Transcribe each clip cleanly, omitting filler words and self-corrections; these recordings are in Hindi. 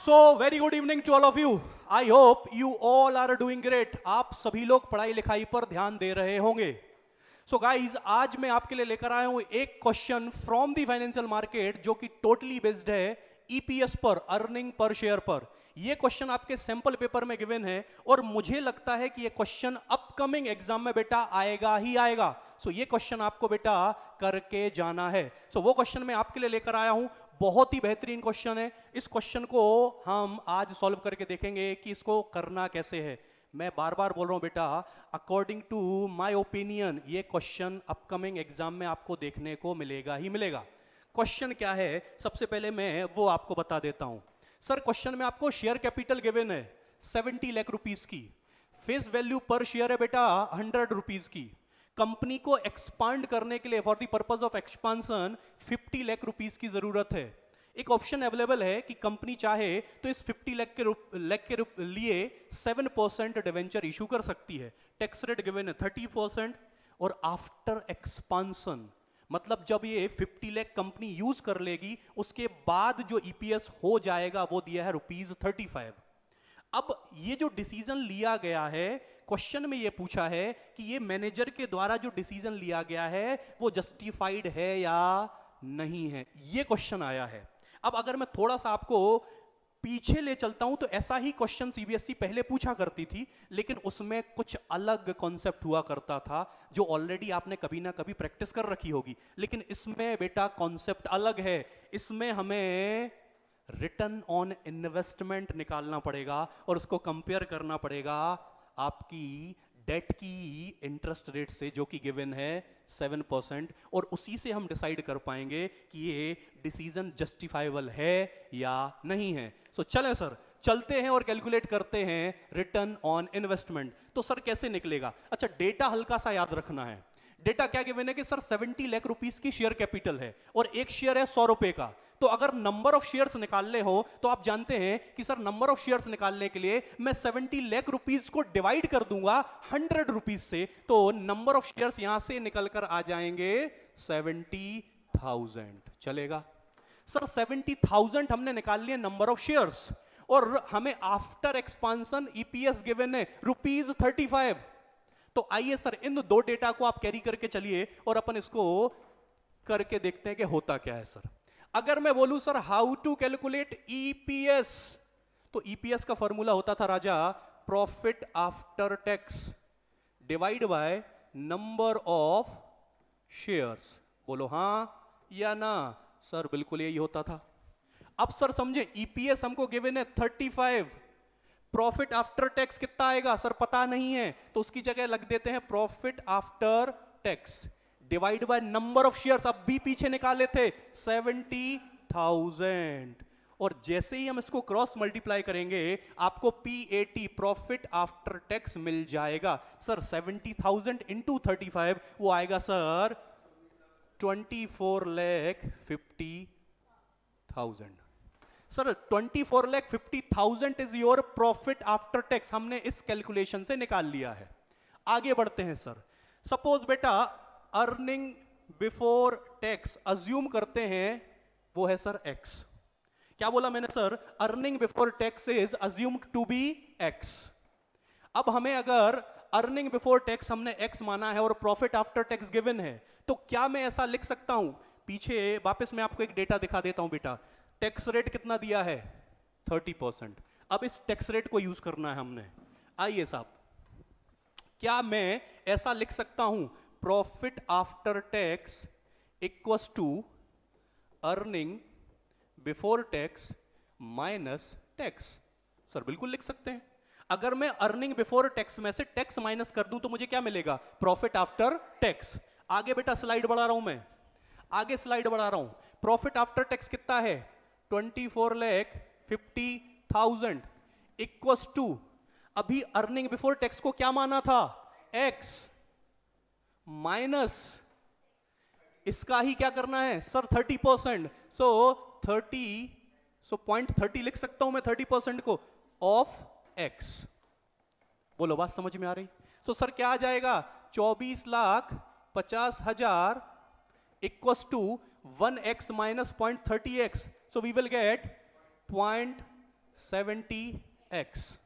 So very good evening to all of you. I hope you all are doing great. आप सभी लोग पढ़ाई लिखाई पर ध्यान दे रहे होंगे. सो गाइज, आज मैं आपके लिए लेकर आया हूं एक question from the financial market जो कि टोटली बेस्ड है ईपीएस पर, अर्निंग पर शेयर पर. ये क्वेश्चन आपके सैंपल पेपर में गिवन है और मुझे लगता है कि ये क्वेश्चन अपकमिंग एग्जाम में बेटा आएगा ही आएगा. सो ये क्वेश्चन आपको बेटा करके जाना है. सो वो क्वेश्चन मैं आपके लिए लेकर आया हूं. बहुत ही बेहतरीन क्वेश्चन है. इस क्वेश्चन को हम आज सॉल्व करके देखेंगे कि इसको करना कैसे है. मैं बार बार बोल रहा हूं बेटा, अकॉर्डिंग टू माय ओपिनियन ये क्वेश्चन अपकमिंग एग्जाम में आपको देखने को मिलेगा ही मिलेगा. क्वेश्चन क्या है, सबसे पहले मैं वो आपको बता देता हूं. सर, क्वेश्चन में आपको शेयर कैपिटल गिवन है 70 लाख रुपीस की. फेस वैल्यू पर शेयर है बेटा 100 रुपीस की. कंपनी को एक्सपांड करने के लिए for the purpose of expansion 50 lakh rupees की जरूरत है. एक ऑप्शन अवेलेबल है कि कंपनी चाहे तो इस 50 लाख के लिए 7% डिवेंचर इशू कर सकती है. टैक्स रेट गिवन है 30%. और आफ्टर एक्सपांसन मतलब जब ये 50 लाख कंपनी यूज कर लेगी उसके बाद जो ईपीएस हो जाएगा वो दिया है ₹35. अब ये जो डिसीजन लिया गया है, क्वेश्चन में ये पूछा है कि ये मैनेजर के द्वारा जो डिसीजन लिया गया है वो जस्टिफाइड है या नहीं है. ये क्वेश्चन आया है. अब अगर मैं थोड़ा सा आपको पीछे ले चलता हूं तो ऐसा ही क्वेश्चन सीबीएसई पहले पूछा करती थी, लेकिन उसमें कुछ अलग कॉन्सेप्ट हुआ करता था जो ऑलरेडी आपने कभी ना कभी प्रैक्टिस कर रखी होगी. लेकिन इसमें बेटा कॉन्सेप्ट अलग है. इसमें हमें रिटर्न ऑन इन्वेस्टमेंट निकालना पड़ेगा और उसको कंपेयर करना पड़ेगा आपकी डेट की इंटरेस्ट रेट से जो कि गिवन है 7%. और उसी से हम डिसाइड कर पाएंगे कि ये डिसीजन जस्टिफाइबल है या नहीं है. सो चलें सर, चलते हैं और कैलकुलेट करते हैं रिटर्न ऑन इन्वेस्टमेंट. तो सर कैसे निकलेगा? अच्छा, डेटा हल्का सा याद रखना है. डेटा क्या गिवन है कि सर 70 लाख रुपीस की शेयर कैपिटल है और एक शेयर है 100 रुपए का. तो अगर नंबर ऑफ शेयर्स निकालने हो तो आप जानते हैं कि सर नंबर ऑफ शेयर्स निकालने के लिए मैं 70 लाख रुपीस को डिवाइड कर दूंगा 100 रुपीस से, तो नंबर ऑफ शेयर्स यहां से निकलकर आ जाएंगे 70,000. चलेगा सर? 70,000 हमने निकाल लिए नंबर ऑफ शेयर्स और हमें आफ्टर एक्सपांसन ईपीएस गिवन है ₹35. तो आइए सर इन दो डेटा को आप कैरी करके चलिए और अपन इसको करके देखते हैं कि होता क्या है. सर अगर मैं बोलूं sir how to calculate EPS, तो ईपीएस का फॉर्मूला होता था Raja profit after tax divide by number of shares. बोलो हां या ना? सर बिल्कुल यही होता था. अब सर समझे, ईपीएस हमको गिवन है 35. प्रॉफिट आफ्टर टैक्स कितना आएगा सर पता नहीं है, तो उसकी जगह लग देते हैं profit after tax divide by number of shares. अब भी पीछे निकाले थे 70,000 और जैसे ही हम इसको क्रॉस मल्टीप्लाई करेंगे आपको पीएटी प्रॉफिट आफ्टर टैक्स मिल जाएगा. सर 70,000 इंटू 35 वो आएगा sir 24,50,000. Sir 24,50,000 is your profit after tax. हमने इस कैलकुलेशन से निकाल लिया है. आगे बढ़ते हैं सर. सपोज बेटा अर्निंग बिफोर टैक्स अज्यूम करते हैं वो है सर एक्स. क्या बोला मैंने sir? Earning before tax is assumed to be X. अब हमें अगर अर्निंग बिफोर टैक्स हमने एक्स माना है और प्रॉफिट आफ्टर टैक्स गिवन है, तो क्या मैं ऐसा लिख सकता हूं? पीछे वापस मैं आपको एक डेटा दिखा देता हूं बेटा. टैक्स रेट कितना दिया है? 30%. अब इस टैक्स रेट को यूज करना है हमने. आइए साहब, क्या मैं ऐसा लिख सकता हूं profit after tax equals to earning before tax minus tax? Sir बिल्कुल लिख सकते हैं. अगर मैं अर्निंग बिफोर टैक्स में से टैक्स माइनस कर दूं तो मुझे क्या मिलेगा? Profit after tax. आगे बेटा स्लाइड बढ़ा रहा हूं मैं, आगे स्लाइड बढ़ा रहा हूं. प्रॉफिट आफ्टर टैक्स कितना है? 24,50,000 इक्वल्स टू अभी अर्निंग बिफोर टैक्स को क्या माना था? एक्स माइनस इसका ही क्या करना है सर? 30%. सो 0.30 लिख सकता हूं मैं 30% को ऑफ एक्स. बोलो बात समझ में आ रही? सो सर क्या आ जाएगा? 24,50,000 equals to 1x minus 0.30x. So we will get 0.30 70x.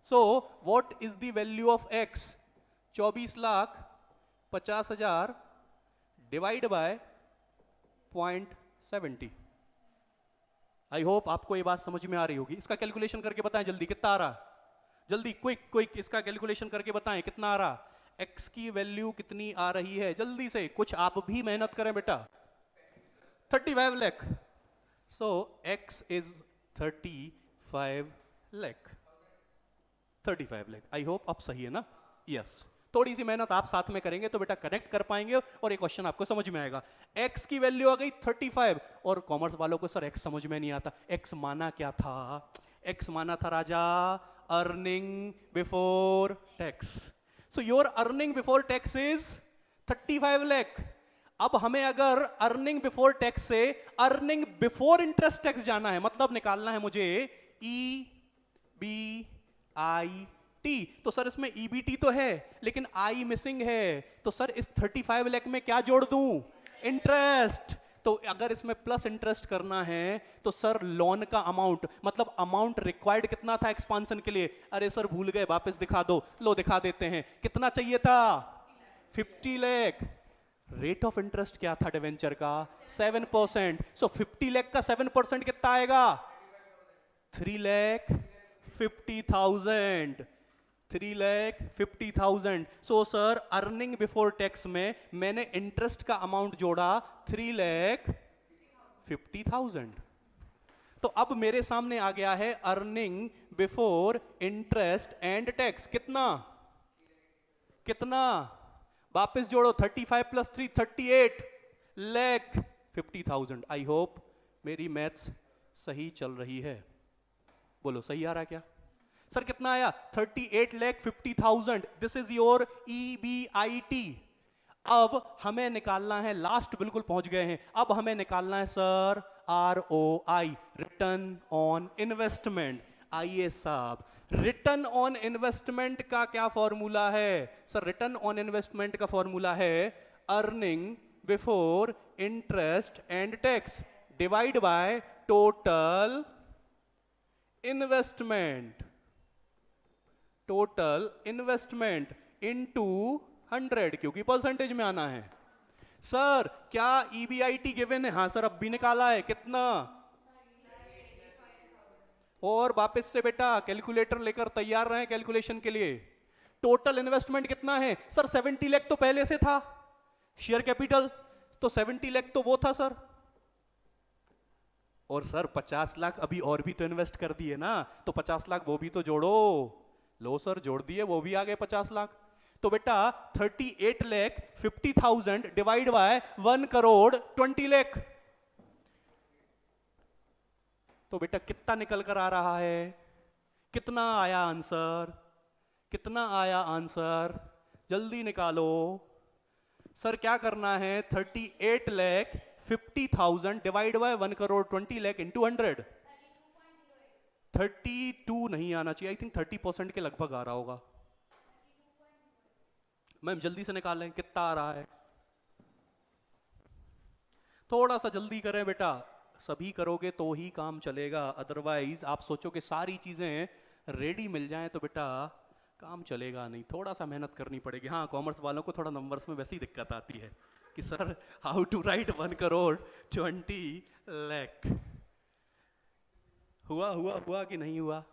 So what is the value of x? 24,50,000 divide by 0.70. I hope आपको ये बात समझ में आ रही होगी. इसका कैलकुलेशन करके बताएं जल्दी, कितना आ रहा? जल्दी क्विक क्विक इसका कैलकुलेशन करके बताएं कितना आ रहा. x की वैल्यू कितनी आ रही है? जल्दी से, कुछ आप भी मेहनत करें बेटा. 35 लाख. सो x is 35 lakh. 35 lakh. I hope अब सही है ना? यस. थोड़ी सी मेहनत आप साथ में करेंगे तो बेटा कनेक्ट कर पाएंगे और एक क्वेश्चन आपको समझ में आएगा. x की वैल्यू आ गई 35 और कॉमर्स वालों को सर x समझ में नहीं आता. x माना क्या था? x माना था Raja earning before tax. So your earning before tax is 35 lakh. अब हमें अगर अर्निंग बिफोर टैक्स से अर्निंग बिफोर इंटरेस्ट टैक्स जाना है, मतलब निकालना है मुझे EBIT. तो सर इसमें EBT तो है लेकिन I मिसिंग है. तो सर इस 35 लाख में क्या जोड़ दूं? इंटरेस्ट. तो अगर इसमें प्लस इंटरेस्ट करना है तो सर लोन का अमाउंट, मतलब अमाउंट रिक्वायर्ड कितना था एक्सपांशन के लिए? अरे सर भूल गए, वापस दिखा दो. लो दिखा देते हैं. कितना चाहिए था? 50 लाख. रेट ऑफ इंटरेस्ट क्या था डिवेंचर का? 7%. सो 50 लाख का 7% कितना आएगा? 3,50,000. 3,50,000. So sir earning before tax में मैंने इंटरेस्ट का अमाउंट जोड़ा 3,50,000. तो अब मेरे सामने आ गया है earning before interest and tax. कितना कितना? वापस जोड़ो. 35 प्लस 3 38,50,000. आई होप मेरी मैथ्स सही चल रही है. बोलो सही आ रहा क्या? सर कितना आया? 38,50,000. This is your EBIT. अब हमें निकालना है, लास्ट बिल्कुल पहुंच गए हैं, अब हमें निकालना है sir ROI, return on investment. आइए साहब, रिटर्न ऑन इन्वेस्टमेंट का क्या फॉर्मूला है? सर रिटर्न ऑन इन्वेस्टमेंट का फॉर्मूला है earning before interest and tax divide by total investment. Total investment into 100, क्योंकि परसेंटेज में आना है. सर क्या EBIT गिवन है? हाँ सर अब भी निकाला है. कितना? और वापस से बेटा कैलकुलेटर लेकर तैयार रहे कैलकुलेशन के लिए. टोटल इन्वेस्टमेंट कितना है? सर 70 लाख तो पहले से था शेयर कैपिटल, तो 70 लाख तो वो था सर. और सर 50 लाख अभी और भी तो इन्वेस्ट कर दिए ना, तो 50 लाख वो भी तो जोड़ो. लो सर जोड़ दिए, वो भी आ गए 50 लाख. तो बेटा 38,50,000 डिवाइड बाय 1,20 लाख. तो बेटा कितना निकल कर आ रहा है? कितना आया आंसर? कितना आया आंसर? जल्दी निकालो. सर क्या करना है? 38,50,000 डिवाइड बाय 1,20 लाख इंटू 100. 32 नहीं आना चाहिए. आई थिंक 30% के लगभग आ रहा होगा. मैम जल्दी से निकाल लें कितना आ रहा है. थोड़ा सा जल्दी करें बेटा, सभी करोगे तो ही काम चलेगा. अदरवाइज आप सोचो कि सारी चीजें रेडी मिल जाएं तो बेटा काम चलेगा नहीं. थोड़ा सा मेहनत करनी पड़ेगी. हाँ कॉमर्स वालों को थोड़ा नंबर्स में वैसे ही दिक्कत आती है कि sir how to write 1,20 lakh. हुआ हुआ हुआ कि नहीं हुआ?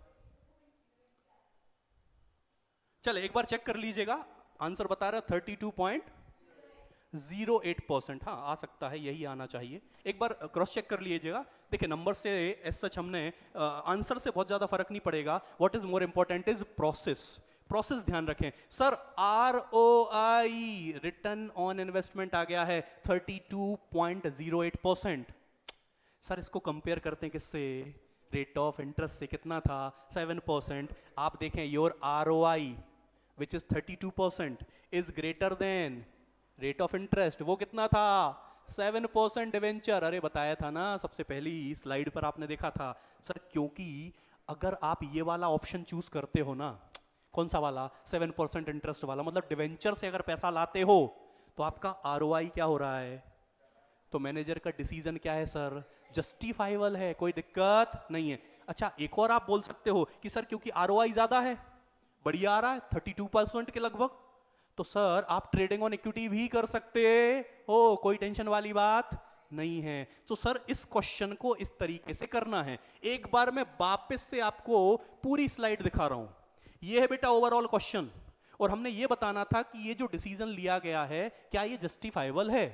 चले एक बार चेक कर लीजिएगा. आंसर बता रहा 32.08%. हाँ आ सकता है, यही आना चाहिए. एक बार क्रॉस चेक कर लीजिएगा. देखिए नंबर से एज सच हमने आंसर से बहुत ज्यादा फर्क नहीं पड़ेगा. What is more important is process. Process ध्यान रखें. Sir ROI return on investment आ गया है 32.08%. सर इसको कंपेयर करते हैं किससे? रेट ऑफ इंटरेस्ट से. कितना था? 7%. आप देखें your ROI which is 32% is greater than rate of interest. वो कितना था? 7% डिवेंचर. अरे बताया था ना सबसे पहली स्लाइड पर आपने देखा था. सर क्योंकि अगर आप ये वाला ऑप्शन चूज करते हो ना, कौन सा वाला? 7% इंटरेस्ट वाला, मतलब डिवेंचर से अगर पैसा लाते हो तो आपका ROI क्या हो रहा है? तो मैनेजर का डिसीजन क्या है सर? जस्टिफाइबल है, कोई दिक्कत नहीं है. अच्छा, एक और आप बोल सकते हो कि सर क्योंकि आरओआई ज्यादा है, बढ़िया आ रहा है 32% के लगभग, तो सर आप ट्रेडिंग ऑन इक्विटी भी कर सकते हो, कोई टेंशन वाली बात नहीं है। तो सर इस क्वेश्चन को इस तरीके से करना है। एक बार मैं वापस से आपको पूरी स्लाइड दिखा रहा हूं। ये है बेटा ओवरऑल क्वेश्चन, और हमने ये बताना था कि ये जो डिसीजन लिया गया है क्या ये जस्टिफाइबल है।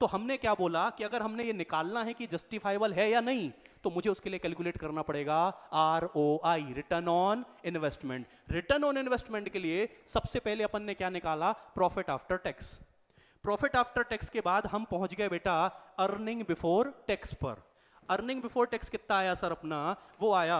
तो हमने क्या बोला कि अगर हमने ये निकालना है कि जस्टिफाइबल है या नहीं, तो मुझे उसके लिए कैलकुलेट करना पड़ेगा ROI, return on investment. Return on investment के लिए सबसे पहले अपन ने क्या निकाला, profit after tax. Profit after tax के बाद हम पहुंच गए बेटा अर्निंग बिफोर टैक्स पर। अर्निंग बिफोर टैक्स कितना आया सर अपना, वो आया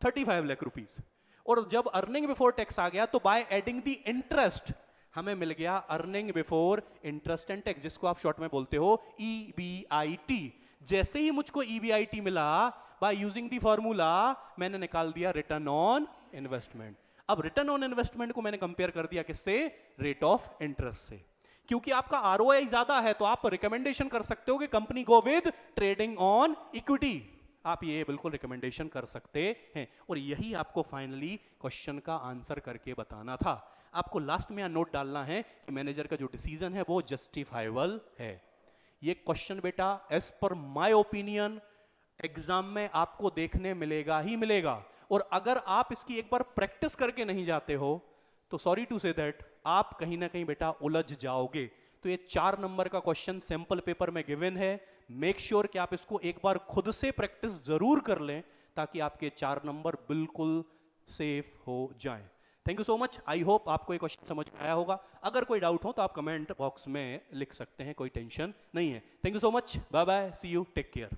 35 लाख रुपीस। और जब अर्निंग बिफोर टैक्स आ गया तो बाय एडिंग द इंटरेस्ट हमें मिल गया earning before interest and tax, जिसको आप शॉर्ट में बोलते हो ईबीआईटी। जैसे ही मुझको ईबीआईटी मिला, बाय यूजिंग द फॉर्मूला मैंने निकाल दिया रिटर्न ऑन इन्वेस्टमेंट। अब रिटर्न ऑन इन्वेस्टमेंट को मैंने कंपेयर कर दिया किससे, रेट ऑफ इंटरेस्ट से। क्योंकि आपका आरओआई ज्यादा है तो आप रिकमेंडेशन कर सकते हो कि company go with trading on equity, आप ये बिल्कुल रिकमेंडेशन कर सकते हैं। और यही आपको फाइनली क्वेश्चन का आंसर करके बताना था। आपको लास्ट में यहां नोट डालना है कि मैनेजर का जो डिसीजन है वो जस्टिफाइबल है। ये क्वेश्चन बेटा as per my opinion exam में आपको देखने मिलेगा ही मिलेगा, और अगर आप इसकी एक बार प्रैक्टिस करके नहीं जाते हो तो सॉरी टू से दैट आप कहीं ना कहीं बेटा उलझ जाओगे। तो ये 4 नंबर का क्वेश्चन सैंपल पेपर में गिवन है। मेक श्योर कि आप इसको एक बार खुद से प्रैक्टिस जरूर कर लें ताकि आपके 4 नंबर बिल्कुल सेफ हो जाएं। Thank you so much. I hope आपको ये क्वेश्चन समझ में आया होगा। अगर कोई डाउट हो तो आप कमेंट बॉक्स में लिख सकते हैं, कोई टेंशन नहीं है। Thank you so much, bye bye, see you, take care.